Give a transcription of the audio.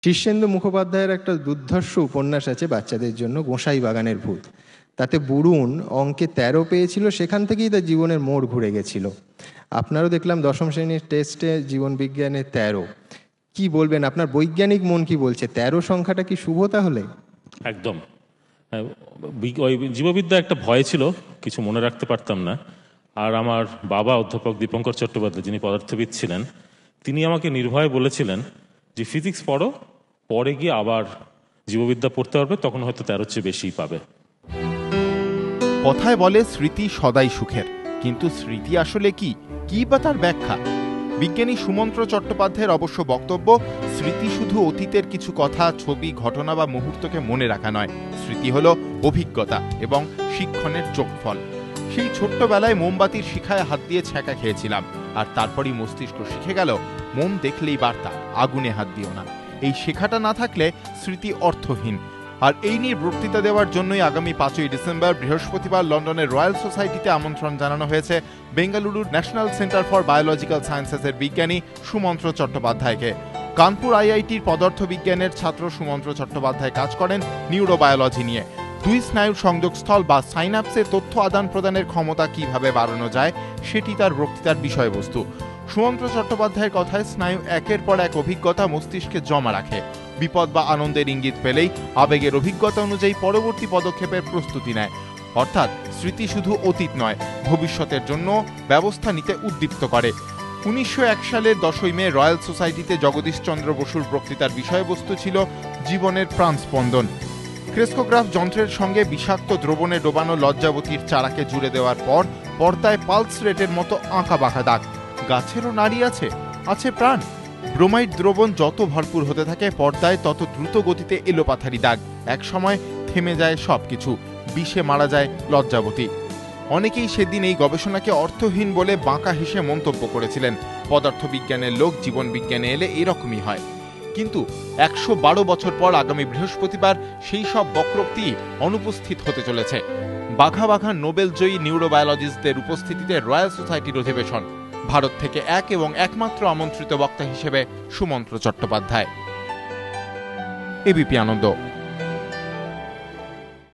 শীর্ষেন্দু মুখোপাধ্যায়ের একটা দুর্ধর্ষ উপন্যাস আছে বাচ্চাদের জন্য, গোসাই বাগানের ভূত। তাতে বুড়ুন অঙ্কে 13 পেয়েছিল, সেখান থেকেই তার জীবনের মোড় ঘুরে গেছিল। আপনারও দেখলাম দশম শ্রেণীর টেস্টে জীবন বিজ্ঞানে 13। কি বলবেন, আপনার বৈজ্ঞানিক মন কি বলছে? 13 সংখ্যাটা কি শুভ তাহলে? একদম। ওই জীববিদ্যা একটা ভয় ছিল, কিছু মনে রাখতে পারতাম না। আর আমার বাবা অধ্যাপক দীপঙ্কর চট্টোপাধ্যায়, যিনি পদার্থবিদ ছিলেন, তিনি আমাকে নির্ভয়ে বলেছিলেন যে ফিজিক্স পড়ো, পরে গিয়ে আবার জীববিদ্যা পড়তে পারবে, তখন হয়তো 13 চেয়ে বেশিই পাবে। কথায় বলে স্মৃতি সদাই সুখের, কিন্তু স্মৃতি আসলে কি বা তার ব্যাখ্যা? বিজ্ঞানী সুমন্ত্র চট্টোপাধ্যায়ের অবশ্য বক্তব্য, স্মৃতি শুধু অতীতের কিছু কথা, ছবি, ঘটনা বা মুহূর্তকে মনে রাখা নয়। স্মৃতি হলো অভিজ্ঞতা এবং শিক্ষণের যোগফল। সেই ছোট্টবেলায় মোমবাতির শিখায় হাত দিয়ে ছ্যাঁকা খেয়েছিলাম, আর তারপরই মস্তিষ্ক শিখে গেল মোম দেখলেই বার্তা, আগুনে হাত দিও না। এই শেখাটা না থাকলে স্মৃতি অর্থহীন। আর এই নিয়ে বক্তৃতা দেওয়ার জন্যই আগামী 5ই ডিসেম্বর বৃহস্পতিবার লন্ডনের রয়্যাল সোসাইটিতে আমন্ত্রণ জানানো হয়েছে বেঙ্গালুরুর ন্যাশনাল সেন্টার ফর বায়োলজিক্যাল সায়েন্সেসের বিজ্ঞানী সুমন্ত্র চট্টোপাধ্যায়কে। কানপুর আইআইটির পদার্থবিজ্ঞানের ছাত্র সুমন্ত্র চট্টোপাধ্যায় কাজ করেন নিউরোবায়োলজি নিয়ে। দুই স্নায়ুর সংযোগস্থল বা সাইনাপসে তথ্য আদান প্রদানের ক্ষমতা কিভাবে বাড়ানো যায়, সেটি তার বক্তৃতার বিষয়বস্তু। সুমন্ত্র চট্টোপাধ্যায়ের কথায়, স্নায়ু একের পর এক অভিজ্ঞতা মস্তিষ্কে জমা রাখে। বিপদ বা আনন্দের ইঙ্গিত পেলেই আবেগের অভিজ্ঞতা অনুযায়ী পরবর্তী পদক্ষেপের প্রস্তুতি নেয়। অর্থাৎ স্মৃতি শুধু অতীত নয়, ভবিষ্যতের জন্য ব্যবস্থা নিতে উদ্দীপ্ত করে। 1901 সালের 10ই মে রয়্যাল সোসাইটিতে জগদীশচন্দ্র বসুর বক্তৃতার বিষয়বস্তু ছিল জীবনের প্রাণস্পন্দন। ক্রেস্কোগ্রাফ যন্ত্রের সঙ্গে বিষাক্ত দ্রবণে ডোবানো লজ্জাবতীর চারাকে জুড়ে দেওয়ার পর পর্দায় পালস রেটের মতো আঁকা বাঁকা দাগ। গাছেরও নাড়ি আছে, আছে প্রাণ। ব্রোমাইড দ্রবণ যত ভরপুর হতে থাকে পর্দায়, তত দ্রুত গতিতে এলোপাথারি দাগ। এক সময় থেমে যায় সবকিছু, বিষে মারা যায় লজ্জাবতী। অনেকেই সেদিন এই গবেষণাকে অর্থহীন বলে বাঁকা হেসে মন্তব্য করেছিলেন, পদার্থবিজ্ঞানের লোক জীবন বিজ্ঞানে এলে এরকমই হয়। কিন্তু 112 বছর পর আগামী বৃহস্পতিবার সেই সব বক্রোক্তি অনুপস্থিত হতে চলেছে। বাঘা বাঘা নোবেলজয়ী নিউরোবায়োলজিস্টদের উপস্থিতিতে রয়্যাল সোসাইটির অধিবেশন। ভারত থেকে এক এবং একমাত্র আমন্ত্রিত বক্তা হিসেবে সুমন্ত্র চট্টোপাধ্যায়। এবিপি আনন্দ।